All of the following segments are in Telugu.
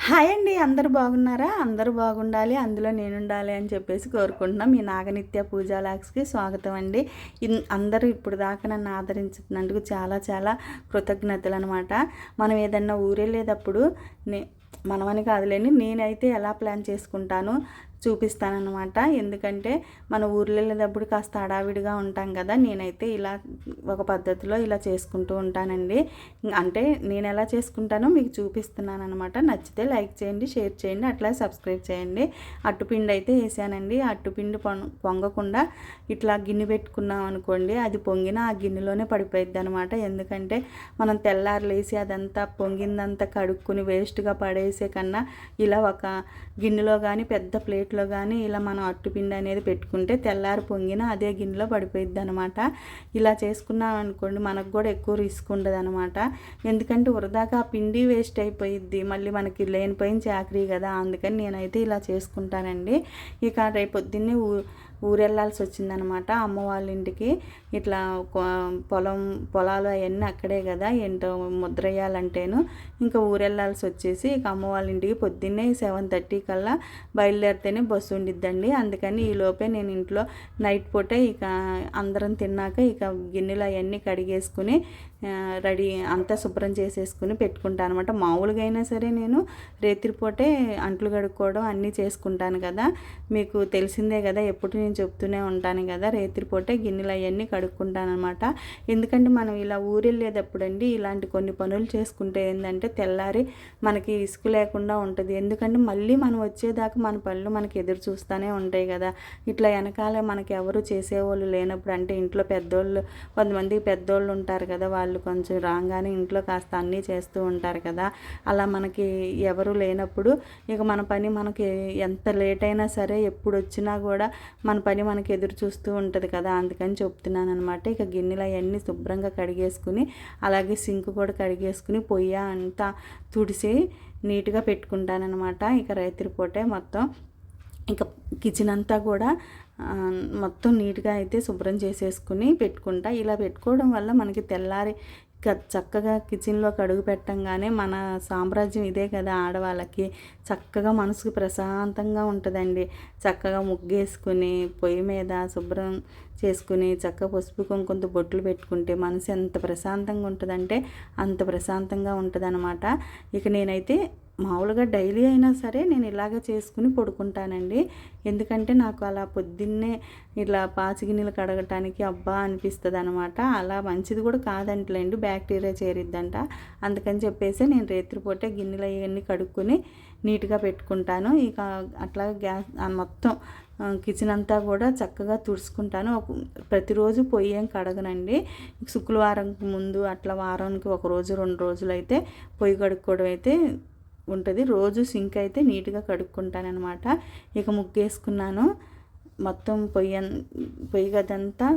హాయ్ అండి. అందరూ బాగున్నారా? అందరూ బాగుండాలి, అందులో నేనుండాలి అని చెప్పేసి కోరుకుంటున్నాం. మీ నాగనిత్య పూజా లాగ్స్‌కి స్వాగతం అండి. అందరూ ఇప్పుడు దాకా నన్ను ఆదరించినందుకు చాలా చాలా కృతజ్ఞతలనమాట. మనం ఏదన్నా ఊరెళ్ళేటప్పుడు మనమని కాదులేండి, నేనైతే ఎలా ప్లాన్ చేసుకుంటానో చూపిస్తానన్నమాట. ఎందుకంటే మన ఊర్లో వెళ్ళేటప్పుడు కాస్త హడావిడిగా ఉంటాం కదా. నేనైతే ఇలా ఒక పద్ధతిలో ఇలా చేసుకుంటూ ఉంటానండి. అంటే నేను ఎలా చేసుకుంటానో మీకు చూపిస్తున్నాను అనమాట. నచ్చితే లైక్ చేయండి, షేర్ చేయండి, అట్లా సబ్స్క్రైబ్ చేయండి. అట్టుపిండి అయితే వేసానండి. అట్టుపిండి పొంగకుండా ఇట్లా గిన్నె పెట్టుకున్నాం అనుకోండి, అది పొంగిన ఆ గిన్నెలోనే పడిపోయిద్ది అనమాట. ఎందుకంటే మనం తెల్లారులేసి అదంతా పొంగిందంతా కడుక్కుని వేస్ట్గా పడేసే కన్నా ఇలా ఒక గిన్నెలో కానీ పెద్ద ప్లేట్లో కానీ ఇలా మనం అట్టుపిండి అనేది పెట్టుకుంటే తెల్లారి పొంగిన అదే గిన్నెలో పడిపోయిద్ది అనమాట. ఇలా చేసుకున్నాం అనుకోండి, మనకు కూడా ఎక్కువ రిస్క్ ఉండదు అనమాట. ఎందుకంటే వృధాగా ఆ పిండి వేస్ట్ అయిపోయిద్ది, మళ్ళీ మనకి లేనిపోయిన చాకరీ కదా. అందుకని నేనైతే ఇలా చేసుకుంటానండి. ఇక రేపు పొద్దున్నే ఊరెళ్ళాల్సి వచ్చిందనమాట అమ్మ వాళ్ళ ఇంటికి. ఇట్లా పొలాలు అవన్నీ అక్కడే కదా, ఏంటో ముద్ర వేయాలంటేను ఇంకా ఊరెళ్ళాల్సి వచ్చేసి ఇక అమ్మ వాళ్ళ ఇంటికి పొద్దున్నే 7:30 కల్లా బయలుదేరితేనే బస్సు ఉండిద్దండి. అందుకని ఈలోపే నేను ఇంట్లో నైట్ పూటే ఇక అందరం తిన్నాక ఇక గిన్నెలు అవన్నీ కడిగేసుకుని రెడీ అంతా శుభ్రం చేసేసుకుని పెట్టుకుంటాను అనమాట. మామూలుగా అయినా సరే నేను రేత్రిపూటే అంట్లు కడుక్కోవడం అన్నీ చేసుకుంటాను కదా, మీకు తెలిసిందే కదా, ఎప్పుడు నేను చెప్తూనే ఉంటాను కదా. రేత్రిపూటే గిన్నెలు అవన్నీ కడుక్కుంటాను అనమాట. ఎందుకంటే మనం ఇలా ఊరెళ్ళేటప్పుడు అండి ఇలాంటి కొన్ని పనులు చేసుకుంటే ఏంటంటే తెల్లారి మనకి ఇసుకు లేకుండా ఉంటుంది. ఎందుకంటే మళ్ళీ మనం వచ్చేదాకా మన పనులు మనకి ఎదురు చూస్తూనే ఉంటాయి కదా. ఇట్లా వెనకాల మనకి ఎవరు చేసేవాళ్ళు లేనప్పుడు, అంటే ఇంట్లో పెద్దోళ్ళు, కొంతమంది పెద్దోళ్ళు ఉంటారు కదా, వాళ్ళు కొంచెం రాగానే ఇంట్లో కాస్త అన్నీ చేస్తూ ఉంటారు కదా. అలా మనకి ఎవరు లేనప్పుడు ఇక మన పని మనకి ఎంత లేట్ అయినా సరే ఎప్పుడు వచ్చినా కూడా మన పని మనకి ఎదురు చూస్తూ ఉంటుంది కదా. అందుకని చెప్తున్నాను అనమాట. ఇక గిన్నెలు అవన్నీ శుభ్రంగా కడిగేసుకుని అలాగే సింక్ కూడా కడిగేసుకుని పొయ్యి అంతా తుడిసి నీట్గా పెట్టుకుంటానమాట. ఇక రాత్రిపూటే మొత్తం ఇక కిచెన్ అంతా కూడా మొత్తం నీట్గా అయితే శుభ్రం చేసేసుకుని పెట్టుకుంటా. ఇలా పెట్టుకోవడం వల్ల మనకి తెల్లారి చక్కగా కిచెన్లోకి అడుగు పెట్టంగానే మన సామ్రాజ్యం ఇదే కదా ఆడవాళ్ళకి, చక్కగా మనసుకు ప్రశాంతంగా ఉంటుందండి. చక్కగా ముగ్గేసుకుని పొయ్యి మీద శుభ్రం చేసుకుని చక్కగా పసుపు కుంకుమతో బొట్లు పెట్టుకుంటే మనసు ఎంత ప్రశాంతంగా ఉంటుందంటే అంత ప్రశాంతంగా ఉంటుందన్నమాట. ఇక నేనైతే మామూలుగా డైలీ అయినా సరే నేను ఇలాగ చేసుకుని పడుకుంటానండి. ఎందుకంటే నాకు అలా పొద్దున్నే ఇట్లా పాచిగిన్నెలు కడగటానికి అబ్బా అనిపిస్తుంది అనమాట. అలా మంచిది కూడా కాదంటలేండి, బ్యాక్టీరియా చేరిద్దంట. అందుకని చెప్పేసి నేను రాత్రిపూటే గిన్నెలు అవన్నీ కడుక్కొని నీట్గా పెట్టుకుంటాను. ఇక అట్లా గ్యాస్ మొత్తం కిచెన్ అంతా కూడా చక్కగా తుడుచుకుంటాను. ప్రతిరోజు పొయ్యి ఏం కడగనండి. శుక్రవారం ముందు అట్లా వారానికి 1 రోజు 2 రోజులు అయితే పొయ్యి కడుక్కోవడం అయితే ఉంటుంది. రోజు సింక్ అయితే నీట్గా కడుక్కుంటానమాట. ఇక ముగ్గేసుకున్నాను, మొత్తం పొయ్యి గదంతా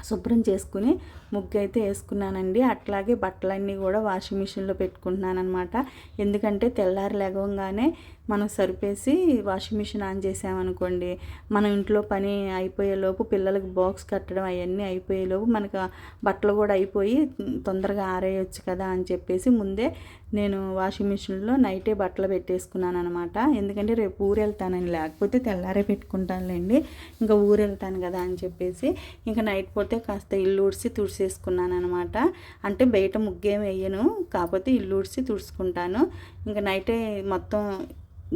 శుభ్రం చేసుకుని ముగ్గు అయితే వేసుకున్నానండి. అట్లాగే బట్టలన్నీ కూడా వాషింగ్ మిషన్లో పెట్టుకుంటున్నాను అనమాట. ఎందుకంటే తెల్లారి లేవగానే మనం సరిపేసి వాషింగ్ మిషన్ ఆన్ చేసామనుకోండి, మన ఇంట్లో పని అయిపోయేలోపు పిల్లలకి బాక్స్ కట్టడం అవన్నీ అయిపోయేలోపు మనకు బట్టలు కూడా అయిపోయి తొందరగా ఆరేయచ్చు కదా అని చెప్పేసి ముందే నేను వాషింగ్ మిషన్లో నైటే బట్టలు పెట్టేసుకున్నాను అనమాట. ఎందుకంటే రేపు ఊరు వెళ్తానని, లేకపోతే తెల్లారే పెట్టుకుంటానులేండి. ఇంకా ఊరు వెళ్తాను కదా అని చెప్పేసి ఇంకా నైట్ పోతే కాస్త ఇల్లు ఊడ్చి తుడిచేసుకున్నాను అనమాట. అంటే బయట ముగ్గేం వేయను, కాకపోతే ఇల్లు ఊడ్చి తుడుచుకుంటాను. ఇంకా నైటే మొత్తం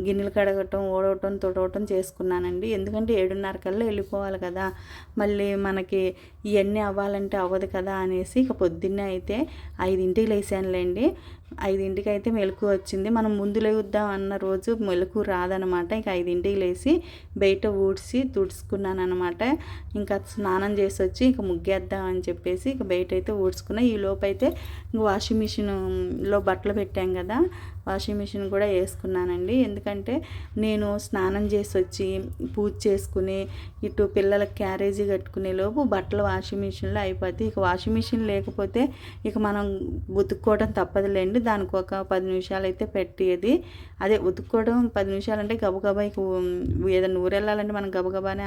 గిన్నెలు కడగటం, ఊడవటం, తుడవటం చేసుకున్నానండి. ఎందుకంటే 7:30 కల్లా వెళ్ళిపోవాలి కదా, మళ్ళీ మనకి ఇవన్నీ అవ్వాలంటే అవ్వదు కదా అనేసి ఇక పొద్దున్నే అయితే 5ంటికి లేసానులేండి. 5ంటికి అయితే మెలకు వచ్చింది. మనం ముందు లేవుద్దాం అన్న రోజు మెలకు రాదనమాట. ఇక 5ంటికి లేచి బయట ఊడ్చి తుడుచుకున్నాను అనమాట. ఇంకా స్నానం చేసి వచ్చి ఇక ముగ్గేద్దాం అని చెప్పేసి ఇక బయట అయితే ఊడ్చుకున్నా. ఈ లోపైతే వాషింగ్ మిషన్లో బట్టలు పెట్టాం కదా, వాషింగ్ మిషన్ కూడా వేసుకున్నానండి. ఎందుకంటే నేను స్నానం చేసి వచ్చి పూజ చేసుకుని ఇటు పిల్లలకి క్యారేజీ కట్టుకునే లోపు బట్టలు వాషింగ్ మిషన్లో అయిపోతాయి. ఇక వాషింగ్ మిషన్ లేకపోతే ఇక మనం ఉతుక్కోవడం తప్పదులేండి. అనుకోండి, దానికి ఒక 10 నిమిషాలు అయితే పెట్టేది. అదే ఉతుక్కోవడం 10 నిమిషాలు అంటే గబగబా ఏదైనా ఊరెళ్ళాలంటే మనం గబగబానే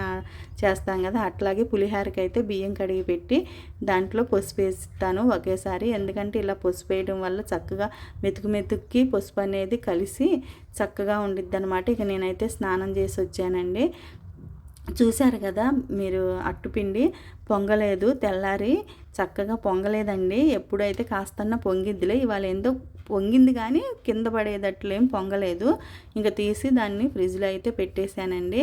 చేస్తాం కదా, అట్లాగే పులిహోరకి అయితే బియ్యం కడిగి పెట్టి దాంట్లో పసుపు వేస్తాను ఒకేసారి. ఎందుకంటే ఇలా పసుపు వేయడం వల్ల చక్కగా మెతుక్కి పసుపు అనేది కలిసి చక్కగా ఉండిద్ది అనమాట. ఇక నేనైతే స్నానం చేసి వచ్చానండి. చూశారు కదా మీరు, అట్టుపిండి పొంగలేదు, తెల్లారి చక్కగా పొంగలేదండి. ఎప్పుడైతే కాస్తన్నా పొంగిద్దిలే, ఇవాళ ఏందో పొంగింది కానీ కింద పడేటట్లు ఏం పొంగలేదు. ఇంకా తీసి దాన్ని ఫ్రిడ్జ్లో అయితే పెట్టేశానండి.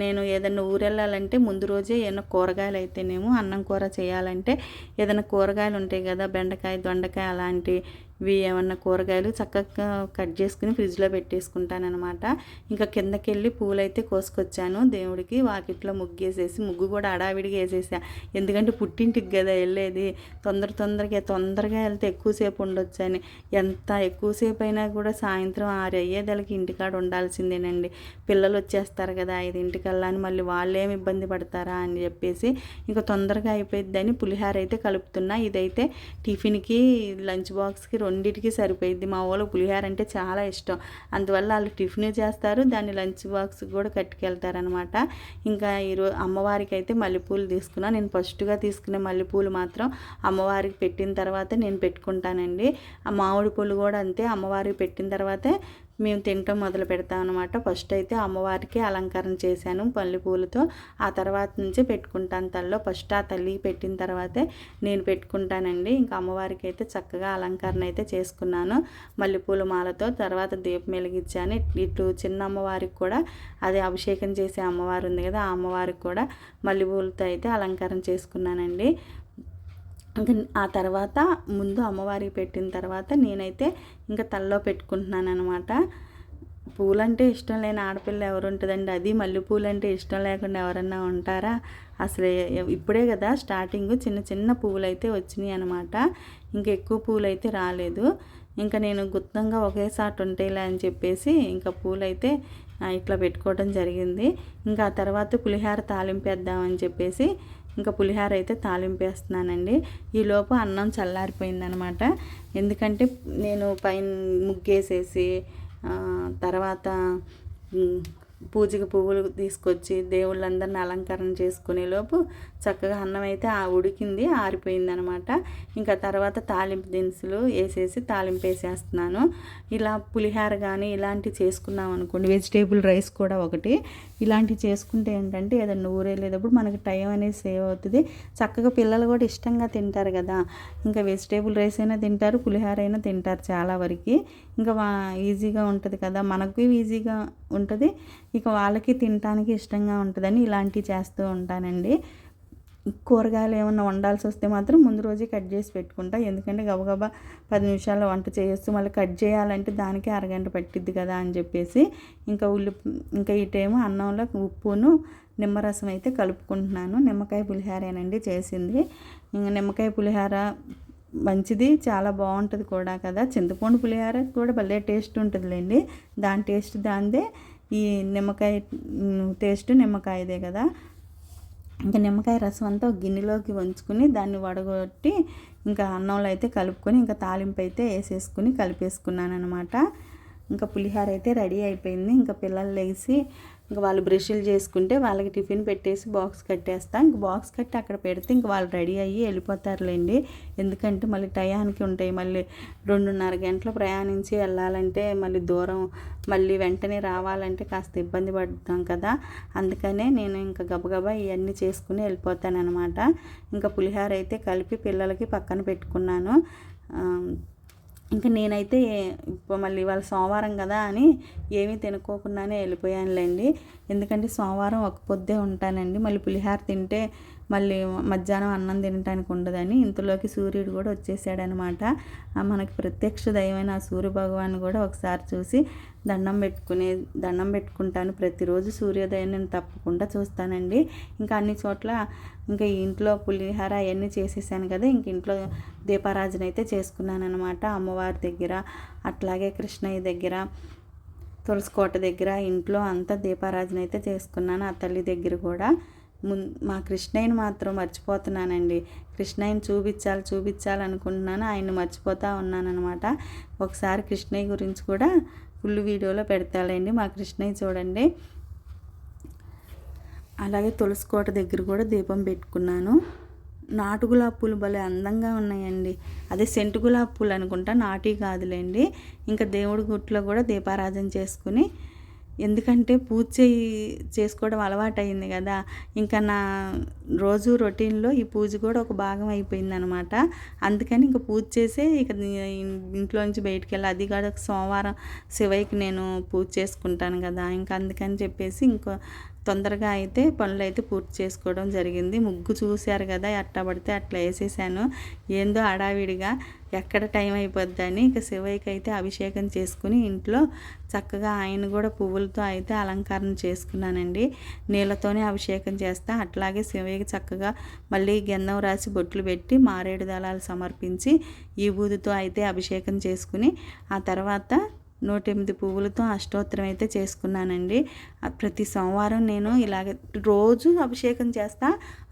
నేను ఏదైనా ఊరెళ్ళాలంటే ముందు రోజే ఏదైనా కూరగాయలు అయితేనేమో అన్నం కూర చేయాలంటే ఏదైనా కూరగాయలు ఉంటాయి కదా, బెండకాయ దొండకాయ అలాంటివి ఏమన్నా కూరగాయలు చక్కగా కట్ చేసుకుని ఫ్రిడ్జ్లో పెట్టేసుకుంటానమాట. ఇంకా కిందకి వెళ్ళి పూలు అయితే కోసుకొచ్చాను దేవుడికి. వాకిట్లో ముగ్గేసేసి, ముగ్గు కూడా అడావిడిగా వేసేసా. ఎందుకంటే పుట్టింటికి కదా వెళ్ళేది, తొందరగా వెళ్తే ఎక్కువసేపు ఉండొచ్చని. ఎంత ఎక్కువసేపు అయినా కూడా సాయంత్రం 6 అయ్యేదలకి ఇంటికాడ ఉండాల్సిందేనండి. పిల్లలు వచ్చేస్తారు కదా 5 అని, మళ్ళీ వాళ్ళేమి ఇబ్బంది పడతారా అని చెప్పేసి ఇంకా తొందరగా అయిపోయిద్దని పులిహోర అయితే కలుపుతున్నా. ఇదైతే టిఫిన్కి, లంచ్ బాక్స్కి రెండింటికి సరిపోయిద్ది. మా వాళ్ళు పులిహోర అంటే చాలా ఇష్టం, అందువల్ల వాళ్ళు టిఫిన్ చేస్తారు, దాన్ని లంచ్ బాక్స్కి కూడా కట్టుకెళ్తారనమాట. ఇంకా ఈరోజు అమ్మవారికి అయితే మల్లెపూలు తీసుకున్నా. నేను ఫస్ట్గా తీసుకునే మల్లెపూలు మాత్రం అమ్మవారికి పెట్టిన తర్వాత నేను పెట్టుకుంటానండి. ఆ మామిడి పూలు కూడా అంతే, అమ్మవారికి పెట్టిన తర్వాతే మేము తినటం మొదలు పెడతాం అనమాట. ఫస్ట్ అయితే అమ్మవారికి అలంకరణ చేశాను మల్లెపూలతో, ఆ తర్వాత నుంచి పెట్టుకుంటాను తల్లో. ఫస్ట్ ఆ తల్లికి పెట్టిన తర్వాతే నేను పెట్టుకుంటానండి. ఇంకా అమ్మవారికి అయితే చక్కగా అలంకరణ అయితే చేసుకున్నాను మల్లెపూల మాలతో. తర్వాత దీపం వెలిగించాను. ఇటు చిన్న అమ్మవారికి కూడా, అదే అభిషేకం చేసే అమ్మవారు ఉంది కదా, ఆ అమ్మవారికి కూడా మల్లెపూలతో అయితే అలంకరణ చేసుకున్నానండి. ఇంకా ఆ తర్వాత ముందు అమ్మవారికి పెట్టిన తర్వాత నేనైతే ఇంకా తలలో పెట్టుకుంటున్నాను అనమాట. పూలంటే ఇష్టం లేని ఆడపిల్ల ఎవరు ఉంటుందండి? అది మల్లెపూలు అంటే ఇష్టం లేకుండా ఎవరన్నా ఉంటారా? అసలు ఇప్పుడే కదా స్టార్టింగ్, చిన్న చిన్న పువ్వులు అయితే వచ్చినాయి అనమాట. ఇంకా ఎక్కువ పూలు అయితే రాలేదు. ఇంకా నేను గుత్తంగా ఒకేసారి ఉంటాయిలే అని చెప్పేసి ఇంకా పూలైతే ఇట్లా పెట్టుకోవడం జరిగింది. ఇంకా ఆ తర్వాత పులిహోర తాలింపేద్దామని చెప్పేసి ఇంకా పులిహోర అయితే తాలింపేస్తున్నానండి. ఈలోపు అన్నం చల్లారిపోయిందనమాట. ఎందుకంటే నేను పైన ముగ్గేసేసి తర్వాత పూజకి పువ్వులు తీసుకొచ్చి దేవుళ్ళందరిని అలంకరణ చేసుకునేలోపు చక్కగా అన్నం అయితే ఉడికింది, ఆరిపోయిందనమాట. ఇంకా తర్వాత తాలింపు దినుసులు వేసేసి తాలింపు వేసేస్తున్నాను. ఇలా పులిహోర కానీ ఇలాంటివి చేసుకున్నాం అనుకోండి, వెజిటేబుల్ రైస్ కూడా ఒకటి ఇలాంటివి చేసుకుంటే ఏంటంటే ఏదైనా ఊరెళ్ళేటప్పుడు మనకి టైం అనేది సేవ్ అవుతుంది. చక్కగా పిల్లలు కూడా ఇష్టంగా తింటారు కదా. ఇంకా వెజిటేబుల్ రైస్ అయినా తింటారు, పులిహోర అయినా తింటారు చాలా వరకు. ఇంకా ఈజీగా ఉంటుంది కదా, మనకు ఈజీగా ఉంటుంది, ఇక వాళ్ళకి తినడానికి ఇష్టంగా ఉంటుందని ఇలాంటివి చేస్తూ ఉంటానండి. కూరగాయలు ఏమన్నా వండాల్సి వస్తే మాత్రం ముందు రోజే కట్ చేసి పెట్టుకుంటా. ఎందుకంటే గబగబా 10 నిమిషాల్లో వంట చేయొచ్చు, మళ్ళీ కట్ చేయాలంటే దానికి అరగంట పట్టిద్ది కదా అని చెప్పేసి ఇంకా ఇటేమో అన్నంలో ఉప్పును నిమ్మరసం అయితే కలుపుకుంటున్నాను. నిమ్మకాయ పులిహోరేనండి చేసింది. ఇంకా నిమ్మకాయ పులిహోర మంచిది, చాలా బాగుంటుంది కూడా కదా. చింతపండు పులిహోర కూడా భలే టేస్ట్ ఉంటుందిలేండి, దాని టేస్ట్ దాందే, ఈ నిమ్మకాయ టేస్ట్ నిమ్మకాయదే కదా. ఇంకా నిమ్మకాయ రసం అంతా ఒక గిన్నెలోకి వంచుకుని దాన్ని వడగొట్టి ఇంకా అన్నంలో అయితే కలుపుకొని ఇంకా తాలింపు అయితే వేసేసుకుని కలిపేసుకున్నాను అనమాట. ఇంకా పులిహోర అయితే రెడీ అయిపోయింది. ఇంకా పిల్లలు లేచి ఇంకా వాళ్ళు బ్రష్లు చేసుకుంటే వాళ్ళకి టిఫిన్ పెట్టేసి బాక్స్ కట్టేస్తా. ఇంక బాక్స్ కట్టి అక్కడ పెడితే ఇంక వాళ్ళు రెడీ అయ్యి వెళ్ళిపోతారులేండి. ఎందుకంటే మళ్ళీ టయానికి ఉంటాయి, మళ్ళీ 2:30 గంటలు ప్రయాణించి వెళ్ళాలంటే మళ్ళీ దూరం, మళ్ళీ వెంటనే రావాలంటే కాస్త ఇబ్బంది పడతాం కదా. అందుకనే నేను ఇంకా గబగబా ఇవన్నీ చేసుకుని వెళ్ళిపోతానమాట. ఇంకా పులిహోర అయితే కలిపి పిల్లలకి పక్కన పెట్టుకున్నాను. ఇంకా నేనైతే మళ్ళీ ఇవాళ సోమవారం కదా అని ఏమీ తినుకోకుండానే వెళ్ళిపోయానులేండి. ఎందుకంటే సోమవారం ఒక పొద్దే ఉంటానండి. మళ్ళీ పులిహోర తింటే మళ్ళీ మధ్యాహ్నం అన్నం తినడానికి ఉండదని ఇంతలోకి సూర్యుడు కూడా వచ్చేసాడనమాట. మనకి ప్రత్యక్ష దైవమైన ఆ సూర్య భగవాన్ కూడా ఒకసారి చూసి దండం పెట్టుకుంటాను. ప్రతిరోజు సూర్యోదయం నేను తప్పకుండా చూస్తానండి. ఇంకా అన్ని చోట్ల ఇంకా ఇంట్లో పులిహోర అవన్నీ చేసేసాను కదా, ఇంక ఇంట్లో దీపారాజన అయితే చేసుకున్నాను అనమాట. అమ్మవారి దగ్గర, అట్లాగే కృష్ణయ్య దగ్గర, తులసికోట దగ్గర ఇంట్లో అంతా దీపారాజన అయితే చేసుకున్నాను. ఆ తల్లి దగ్గర కూడా మా కృష్ణయ్యని మాత్రం మర్చిపోతున్నానండి. కృష్ణయ్యని చూపించాలనుకుంటున్నాను, ఆయన్ని మర్చిపోతూ ఉన్నానన్నమాట. ఒకసారి కృష్ణయ్య గురించి కూడా ఫుల్ వీడియోలో పెడతాలేండి. మా కృష్ణయ్య చూడండి. అలాగే తులసి కోట దగ్గర కూడా దీపం పెట్టుకున్నాను. నాటు గులాబీ పూలు భలే అందంగా ఉన్నాయండి. అదే సెంటు గులాబీ పూలు అనుకుంటా, నాటి కాదులేండి. ఇంకా దేవుడి గుట్లో కూడా దీపారాధన చేసుకుని, ఎందుకంటే పూజ చేసుకోవడం అలవాటు అయింది కదా, ఇంకా నా రోజు రొటీన్లో ఈ పూజ కూడా ఒక భాగం అయిపోయింది అనమాట. అందుకని ఇంకా పూజ చేసే ఇక ఇంట్లో నుంచి బయటికి వెళ్ళి, అది కాదు సోమవారం శివయ్యకి నేను పూజ చేసుకుంటాను కదా, ఇంకా అందుకని చెప్పేసి ఇంకో తొందరగా అయితే పనులు అయితే పూర్తి చేసుకోవడం జరిగింది. ముగ్గు చూశారు కదా, ఎట్లా పడితే అట్లా వేసేసాను. ఏందో హడావిడిగా ఎక్కడ టైం అయిపోద్దని ఇక శివయ్యకి అయితే అభిషేకం చేసుకుని ఇంట్లో చక్కగా ఆయన కూడా పువ్వులతో అయితే అలంకరణ చేసుకున్నానండి. నీళ్ళతోనే అభిషేకం చేస్తా. అట్లాగే శివయ్యకి చక్కగా మళ్ళీ గంధం రాసి బొట్లు పెట్టి మారేడు దళాలు సమర్పించి ఈ బూదితో అయితే అభిషేకం చేసుకుని, ఆ తర్వాత 108 పువ్వులతో అష్టోత్తరం అయితే చేసుకున్నానండి. ప్రతి సోమవారం నేను ఇలాగ రోజు అభిషేకం చేస్తా,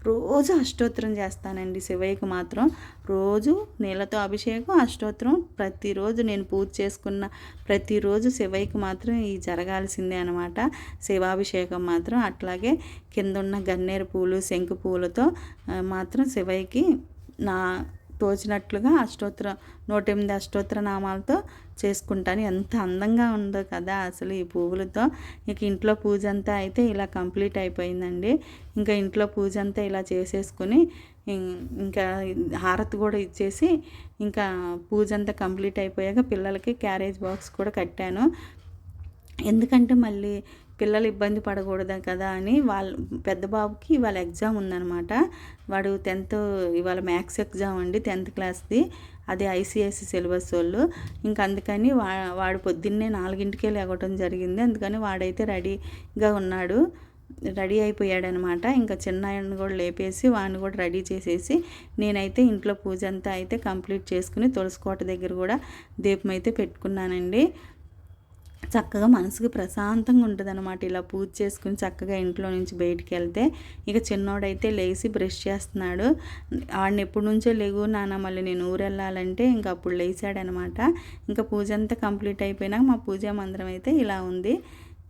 రోజు అష్టోత్తరం చేస్తానండి. శివయ్యకి మాత్రం రోజు నీళ్ళతో అభిషేకం, అష్టోత్తరం ప్రతిరోజు నేను పూజ చేసుకున్న ప్రతిరోజు శివయ్యకి మాత్రం ఈ జరగాల్సిందే అనమాట. శివాభిషేకం మాత్రం. అట్లాగే కింద ఉన్న గన్నేరు పూలు, శంకు పూలతో మాత్రం శివయ్యకి నా తోచినట్లుగా 108 అష్టోత్తర నామాలతో చేసుకుంటాను. ఎంత అందంగా ఉందో కదా అసలు ఈ పువ్వులతో. ఇక ఇంట్లో పూజ అంతా అయితే ఇలా కంప్లీట్ అయిపోయిందండి. ఇంకా ఇంట్లో పూజ అంతా ఇలా చేసేసుకుని ఇంకా హారతి కూడా ఇచ్చేసి ఇంకా పూజ అంతా కంప్లీట్ అయిపోయాక పిల్లలకి క్యారేజ్ బాక్స్ కూడా కట్టాను. ఎందుకంటే మళ్ళీ పిల్లలు ఇబ్బంది పడకూడదు కదా అని, పెద్ద బాబుకి ఇవాళ ఎగ్జామ్ ఉందన్నమాట. వాడు 10th ఇవాళ మ్యాథ్స్ ఎగ్జామ్ అండి, 10th క్లాస్ది. అది ఐసిఐసి సిలబస్ వాళ్ళు. ఇంకా అందుకని వాడు పొద్దున్నే 4ంటికే లేవటం జరిగింది. అందుకని వాడైతే రెడీగా ఉన్నాడు, రెడీ అయిపోయాడనమాట. ఇంకా చిన్నాయన్ని కూడా లేపేసి వాడిని కూడా రెడీ చేసేసి నేనైతే ఇంట్లో పూజ అంతా అయితే కంప్లీట్ చేసుకుని తులసికోట దగ్గర కూడా దీపం అయితే పెట్టుకున్నానండి. చక్కగా మనసుకి ప్రశాంతంగా ఉంటుంది అనమాట ఇలా పూజ చేసుకుని చక్కగా ఇంట్లో నుంచి బయటికి వెళ్తే. ఇక చిన్నోడైతే లేచి బ్రష్ చేస్తున్నాడు. వాడిని ఎప్పటి నుంచో లేగు నాన్న మళ్ళీ నేను ఊరు వెళ్ళాలంటే ఇంకా అప్పుడు లేచాడనమాట. ఇంకా పూజ అంతా కంప్లీట్ అయిపోయినాక మా పూజా మందిరం అయితే ఇలా ఉంది,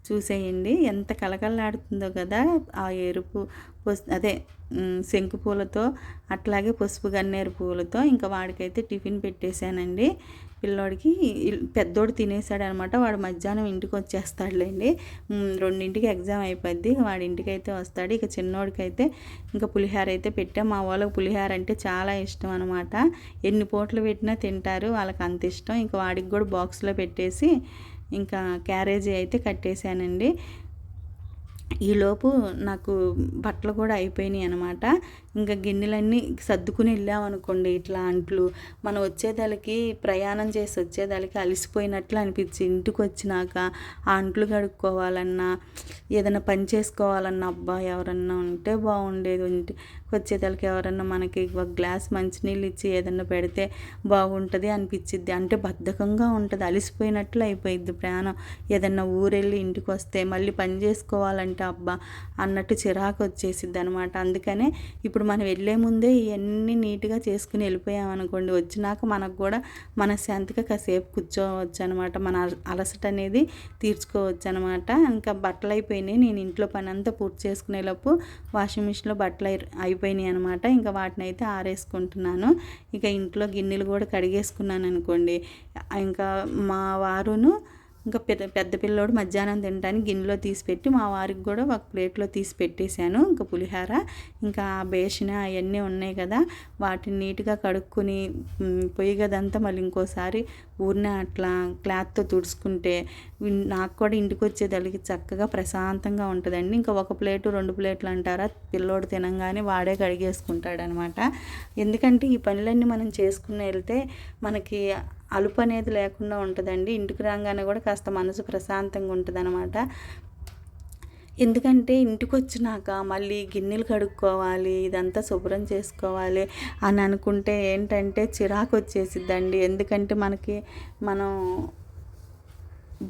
చూసేయండి. ఎంత కలకలలాడుతుందో కదా ఆ ఎరుపు అదే శంకు పూలతో, అట్లాగే పసుపు గన్నేరు పూలతో. ఇంకా వాడికైతే టిఫిన్ పెట్టేశానండి. పిల్లోడికి పెద్దోడు తినేసాడు అనమాట. వాడు మధ్యాహ్నం ఇంటికి వచ్చేస్తాడులేండి, 2ంటికి ఎగ్జామ్ అయిపోద్ది, వాడి ఇంటికి అయితే వస్తాడు. ఇక చిన్నోడికైతే ఇంకా పులిహార అయితే పెట్టాం. మా వాళ్ళకి పులిహార అంటే చాలా ఇష్టం అనమాట. ఎన్ని పూటలు పెట్టినా తింటారు, వాళ్ళకి అంత ఇష్టం. ఇంకా వాడికి కూడా బాక్స్లో పెట్టేసి ఇంకా క్యారేజీ అయితే కట్టేశానండి. ఈలోపు నాకు బట్టలు కూడా అయిపోయినాయి అనమాట. ఇంకా గిన్నెలన్నీ సర్దుకుని వెళ్ళామనుకోండి, ఇట్లా అంట్లు మనం వచ్చేదానికి ప్రయాణం చేసి వచ్చేదానికి అలసిపోయినట్లు అనిపించి ఇంటికి వచ్చినాక ఆ అంట్లు కడుక్కోవాలన్నా ఏదైనా పని చేసుకోవాలన్నా అబ్బా ఎవరన్నా ఉంటే బాగుండేది, ఇంటికి వచ్చేదానికి ఎవరన్నా మనకి ఒక గ్లాస్ మంచినీళ్ళు ఇచ్చి ఏదన్నా పెడితే బాగుంటుంది అనిపించిద్ది. అంటే బద్ధకంగా ఉంటుంది, అలసిపోయినట్లు అయిపోయిద్ది ప్రయాణం. ఏదన్నా ఊరెళ్ళి ఇంటికి వస్తే మళ్ళీ పని చేసుకోవాలంటే అబ్బా అన్నట్టు చిరాకు వచ్చేసిద్ది అనమాట. అందుకనే ఇప్పుడు మనం వెళ్ళే ముందే ఇవన్నీ నీట్గా చేసుకుని వెళ్ళిపోయామనుకోండి, వచ్చినాక మనకు కూడా మనశ్శాంతిగా కాసేపు కూర్చోవచ్చు అనమాట, మన అలసట అనేది తీర్చుకోవచ్చు అనమాట. ఇంకా బట్టలు అయిపోయినాయి, నేను ఇంట్లో పని అంతా పూర్తి చేసుకునేలోపు వాషింగ్ మిషన్లో బట్టలు అయిపోయినాయి అనమాట. ఇంకా వాటిని అయితే ఆరేసుకుంటున్నాను. ఇక ఇంట్లో గిన్నెలు కూడా కడిగేసుకున్నాను అనుకోండి. ఇంకా మా వారును ఇంకా పెద్ద పిల్లోడు మధ్యాహ్నం తినడానికి గిన్నెలో తీసి పెట్టి మా వారికి కూడా ఒక ప్లేట్లో తీసి పెట్టేశాను. ఇంకా పులిహార ఇంకా బేసిన అవన్నీ ఉన్నాయి కదా, వాటిని నీట్గా కడుక్కొని పొయ్యి గదంతా మళ్ళీ ఇంకోసారి ఊరినే అట్లా క్లాత్తో తుడుచుకుంటే నాకు కూడా ఇంటికి వచ్చేదానికి చక్కగా ప్రశాంతంగా ఉంటుందండి. ఇంకా ఒక ప్లేటు 2 ప్లేట్లు అంటారా, పిల్లోడు తినంగానే వాడే కడిగేసుకుంటాడనమాట. ఎందుకంటే ఈ పనులన్నీ మనం చేసుకుని వెళ్తే మనకి అలుపు అనేది లేకుండా ఉంటుందండి. ఇంటికి రాగానే కూడా కాస్త మనసు ప్రశాంతంగా ఉంటుంది అనమాట. ఎందుకంటే ఇంటికి వచ్చినాక మళ్ళీ గిన్నెలు కడుక్కోవాలి, ఇదంతా శుభ్రం చేసుకోవాలి అని అనుకుంటే ఏంటంటే చిరాకు వచ్చేసిద్దండి. ఎందుకంటే మనం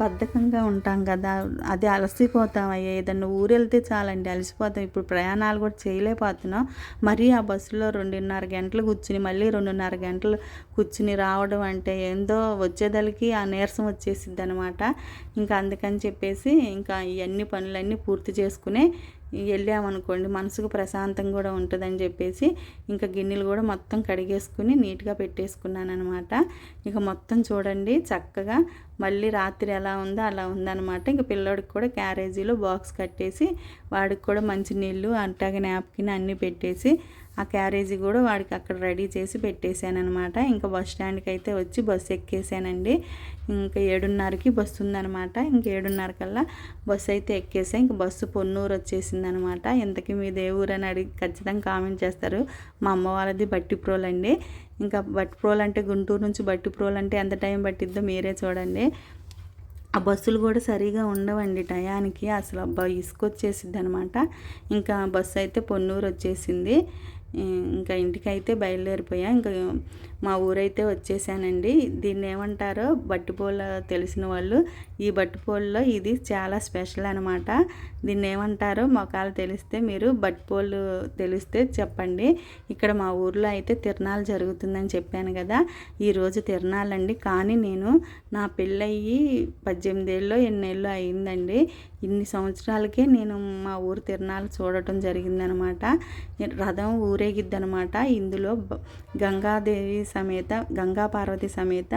బద్ధకంగా ఉంటాం కదా, అది అలసిపోతాం. ఏదన్నా ఊరెళ్తే చాలండి అలసిపోతాం. ఇప్పుడు ప్రయాణాలు కూడా చేయలేకపోతున్నాం. మరీ ఆ బస్సులో 2:30 గంటలు కూర్చుని మళ్ళీ 2:30 గంటలు కూర్చుని రావడం అంటే ఏందో వచ్చేదలకి ఆ నీరసం వచ్చేసిద్ది అనమాట. ఇంకా అందుకని చెప్పేసి ఇంకా ఇవన్నీ పనులన్నీ పూర్తి చేసుకునే వెళ్ళామనుకోండి మనసుకు ప్రశాంతంగా కూడా ఉంటుందని చెప్పేసి ఇంకా గిన్నెలు కూడా మొత్తం కడిగేసుకుని నీట్గా పెట్టేసుకున్నాను అనమాట. ఇక మొత్తం చూడండి చక్కగా మళ్ళీ రాత్రి ఎలా ఉందో అలా ఉందన్నమాట. ఇంక పిల్లోడికి కూడా క్యారేజీలో బాక్స్ కట్టేసి వాడికి కూడా మంచినీళ్ళు అట్లాగే నాప్కిన్ అన్నీ పెట్టేసి ఆ క్యారేజీ కూడా వాడికి అక్కడ రెడీ చేసి పెట్టేశాను అనమాట. ఇంకా బస్ స్టాండ్కి అయితే వచ్చి బస్సు ఎక్కేసానండి. ఇంకా 7:30కి బస్సు ఉందనమాట. ఇంక 7:30 కల్లా బస్సు అయితే ఎక్కేసా. ఇంక బస్సు పొన్నూరు వచ్చేసింది అనమాట. ఇంతకీ మీ ఊరు అని అడిగి ఖచ్చితంగా కామెంట్ చేస్తారు. మా అమ్మ వాళ్ళది బట్టిప్రోలు అండి. ఇంకా బట్టిప్రోలు అంటే గుంటూరు నుంచి బట్టిప్రోలు అంటే ఎంత టైం పట్టిద్దో మీరే చూడండి. ఆ బస్సులు కూడా సరిగా ఉండవండి టయానికి, అసలు అబ్బా ఇసుకొచ్చేసిద్ది అనమాట. ఇంకా బస్సు అయితే పొన్నూరు వచ్చేసింది. ఇంకా ఇంటికైతే బయలుదేరిపోయా. ఇంకా మా ఊరైతే వచ్చేసానండి. దీన్ని ఏమంటారో బట్టిపోల తెలిసిన వాళ్ళు ఈ బట్టిపోల్లో ఇది చాలా స్పెషల్ అనమాట. దీన్ని ఏమంటారో మొఖాలు తెలిస్తే మీరు బట్టిపోలు తెలిస్తే చెప్పండి. ఇక్కడ మా ఊర్లో అయితే తిరణాలు జరుగుతుందని చెప్పాను కదా, ఈరోజు తిరణాలండి. కానీ నేను నా పెళ్ళయ్యి 18 ఏళ్ళో ఎన్నేళ్ళో అయిందండి. ఇన్ని సంవత్సరాలకే నేను మా ఊరు తిరణాలు చూడటం జరిగిందనమాట. రథం ఊరేగిద్దనమాట. ఇందులో గంగాదేవి సమేత గంగా పార్వతి సమేత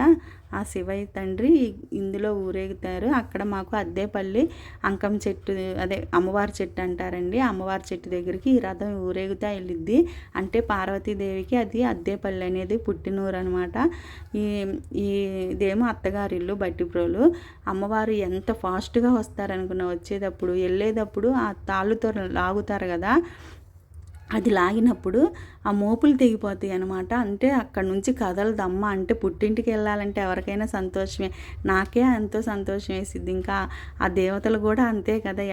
ఆ శివయ్య తండ్రి ఇందులో ఊరేగుతారు. అక్కడ మాకు అద్దేపల్లి అంకం చెట్టు, అదే అమ్మవారి చెట్టు అంటారండి. అమ్మవారి చెట్టు దగ్గరికి ఈ రథం ఊరేగుతా వెళ్ళిద్ది. అంటే పార్వతీదేవికి అది అద్దేపల్లి అనేది పుట్టినూరు అనమాట. ఇదేమో అత్తగారిల్లు బట్టిప్రోలు. అమ్మవారు ఎంత ఫాస్ట్గా వస్తారనుకున్న వచ్చేటప్పుడు, వెళ్ళేటప్పుడు ఆ తాళ్ళుతో లాగుతారు కదా, అది లాగినప్పుడు ఆ మోపులు తెగిపోతాయి అనమాట. అంటే అక్కడ నుంచి కదలదమ్మ. అంటే పుట్టింటికి వెళ్ళాలంటే ఎవరికైనా సంతోషమే, నాకే ఎంతో సంతోషం వేసిద్ది. ఇంకా ఆ దేవతలు కూడా అంతే కదా,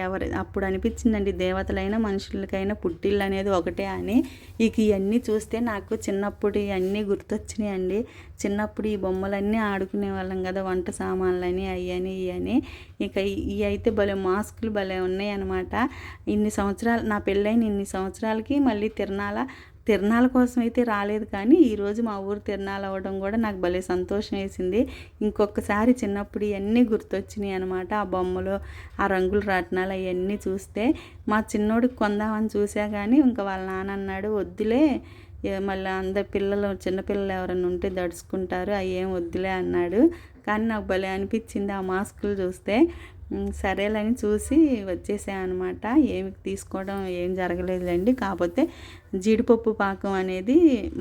అప్పుడు అనిపించిందండి దేవతలైనా మనుషులకైనా పుట్టిల్లు అనేది ఒకటే అని. ఇక ఇవన్నీ చూస్తే నాకు చిన్నప్పుడు ఇవన్నీ గుర్తొచ్చినాయండి. చిన్నప్పుడు ఈ బొమ్మలన్నీ ఆడుకునే వాళ్ళం కదా, వంట సామాన్లని అయ్యని ఇవని. ఇక ఇవి అయితే భలే మాస్కులు భలే ఉన్నాయి అనమాట. ఇన్ని సంవత్సరాలు నా పెళ్ళైన ఇన్ని సంవత్సరాలకి మళ్ళీ తిరణాల కోసం అయితే రాలేదు, కానీ ఈరోజు మా ఊరు తిరణాలు అవ్వడం కూడా నాకు భలే సంతోషం వేసింది. ఇంకొకసారి చిన్నప్పుడు ఇవన్నీ గుర్తొచ్చినాయి అనమాట. ఆ బొమ్మలు, ఆ రంగుల రాట్నాలు అవన్నీ చూస్తే మా చిన్నోడికి కొందామని చూసా, కానీ ఇంకా వాళ్ళ నాన్న అన్నాడు వద్దులే, మళ్ళీ అందరు పిల్లలు చిన్నపిల్లలు ఎవరైనా ఉంటే దడుచుకుంటారు, అవి ఏం వద్దులే అన్నాడు. కానీ నాకు భలే అనిపించింది ఆ మాస్కులు చూస్తే. సరేలని చూసి వచ్చేసామన్నమాట. ఏమి తీసుకోవడం ఏం జరగలేదులేండి. కాకపోతే జీడిపప్పు పాకం అనేది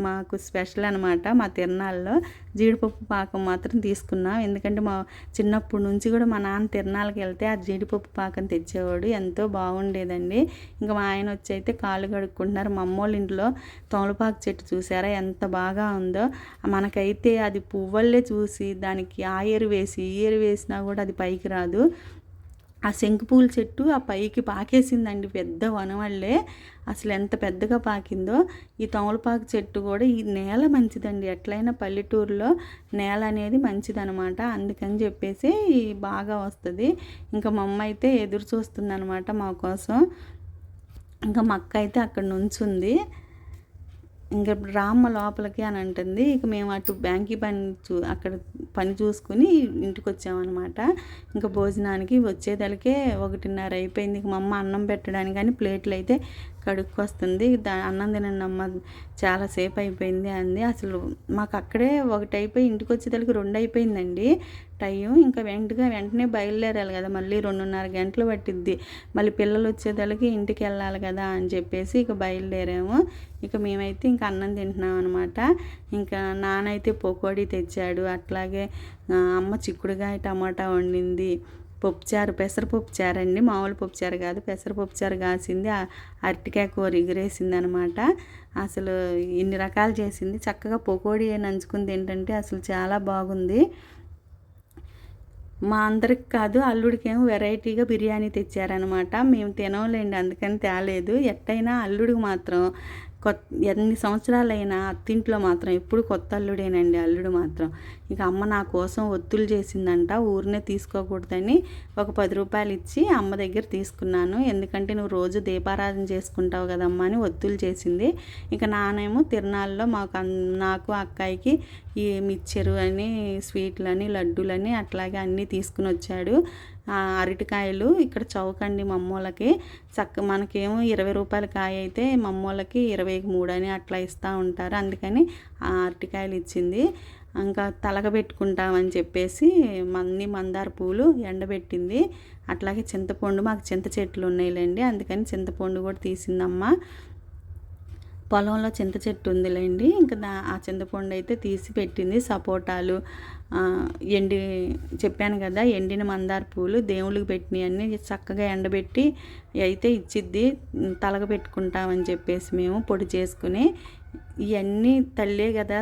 మాకు స్పెషల్ అనమాట. మా తిరణాల్లో జీడిపప్పు పాకం మాత్రం తీసుకున్నాం. ఎందుకంటే మా చిన్నప్పటి నుంచి కూడా మా నాన్న తిరణాలకు వెళ్తే ఆ జీడిపప్పు పాకం తెచ్చేవాడు, ఎంతో బాగుండేదండి. ఇంకా మా ఆయన వచ్చి అయితే కాళ్ళు కడుక్కుంటున్నారు. మా అమ్మోళ్ళ ఇంట్లో తమలపాకు చెట్టు చూసారా ఎంత బాగా ఉందో. మనకైతే అది పువ్వులే చూసి దానికి ఆ ఏరు వేసి ఈ ఏరు వేసినా కూడా అది పైకి రాదు. ఆ శంకుపూల చెట్టు ఆ పైకి పాకేసిందండి, పెద్ద వనవళ్ళే. అసలు ఎంత పెద్దగా పాకిందో. ఈ తమలపాకు చెట్టు కూడా ఈ నేల మంచిదండి, ఎట్లయినా పల్లెటూరులో నేల అనేది మంచిదనమాట. అందుకని చెప్పేసి బాగా వస్తుంది. ఇంకా మా అమ్మ అయితే ఎదురు చూస్తుంది అనమాట మా కోసం. ఇంకా మా అక్క అయితే అక్కడ నుంచుంది. ఇంకా రామ్మ లోపలికి అని అంటుంది. ఇక మేము అటు బ్యాంకి పని అక్కడ పని చూసుకుని ఇంటికి వచ్చామన్నమాట. ఇంకా భోజనానికి వచ్చేదలకే 1:30 అయిపోయింది. ఇక మా అమ్మ అన్నం పెట్టడానికి కానీ ప్లేట్లు అయితే కడుక్కొస్తుంది. అన్నం తినండి అమ్మ, చాలాసేపు అయిపోయింది అంది. అసలు మాకు అక్కడే 1 అయిపోయి ఇంటికి వచ్చేదలకి 2 అయిపోయిందండి టైం. ఇంకా వెంటనే బయలుదేరాలి కదా, మళ్ళీ 2:30 గంటలు పట్టిద్ది. మళ్ళీ పిల్లలు వచ్చేదలకి ఇంటికి వెళ్ళాలి కదా అని చెప్పేసి ఇక బయలుదేరాము. ఇక మేమైతే ఇంకా అన్నం తింటున్నాం అనమాట. ఇంకా నాన్న అయితే పకోడీ తెచ్చాడు. అట్లాగే అమ్మ చిక్కుడుకాయ టమాటా వండింది. పప్పుచారు, పెసరపప్పు చారు అండి, మామూలు పప్పుచారు కాదు, పెసరపప్పు చారు కాసింది. అరటికాయ కూర ఎగిరేసింది అనమాట. అసలు ఇన్ని రకాలు చేసింది. చక్కగా పకోడీ నంచుకుని తింటుంటే అసలు చాలా బాగుంది. మా అందరికి కాదు, అల్లుడికేమో వెరైటీగా బిర్యానీ తెచ్చారనమాట. మేము తినలేండి, అందుకని తేలేదు. ఎట్టయినా అల్లుడికి మాత్రం ఎన్ని సంవత్సరాలైనా అత్తింట్లో మాత్రం ఎప్పుడు కొత్త అల్లుడేనండి అల్లుడు మాత్రం. ఇక అమ్మ నా కోసం ఒత్తులు చేసిందంట, ఊరినే తీసుకోకూడదని ఒక 10 రూపాయలు ఇచ్చి అమ్మ దగ్గర తీసుకున్నాను. ఎందుకంటే నువ్వు రోజు దీపారాధన చేసుకుంటావు కదమ్మా అని ఒత్తులు చేసింది. ఇక నానేమో తిరునాళ్ళలో నాకు అక్కాయికి ఈ మిక్చరు అని, స్వీట్లని, లడ్డూలని అట్లాగే అన్నీ తీసుకుని వచ్చాడు. అరటికాయలు ఇక్కడ చౌకండి మమ్మోళ్ళకి. మనకేమో 20 రూపాయల కాయ అయితే మమ్మోళ్ళకి 20కి 3 అని అట్లా ఇస్తూ ఉంటారు. అందుకని ఆ అరటికాయలు ఇచ్చింది. ఇంకా తలగబెట్టుకుంటామని చెప్పేసి అన్ని మందార పూలు ఎండబెట్టింది. అట్లాగే చింతపండు, మాకు చింత చెట్లు ఉన్నాయిలేండి, అందుకని చింతపండు కూడా తీసిందమ్మ. పొలంలో చింత చెట్టు ఉందిలేండి, ఇంకా ఆ చింతపండు అయితే తీసి పెట్టింది. సపోటాలు, చెప్పాను కదా ఎండిన మందార పూలు దేవుళ్ళకి పెట్టినవి అన్నీ చక్కగా ఎండబెట్టి అయితే ఇచ్చిద్ది. తలగబెట్టుకుంటామని చెప్పేసి మేము పొడి చేసుకుని ఇవన్నీ తల్లే కదా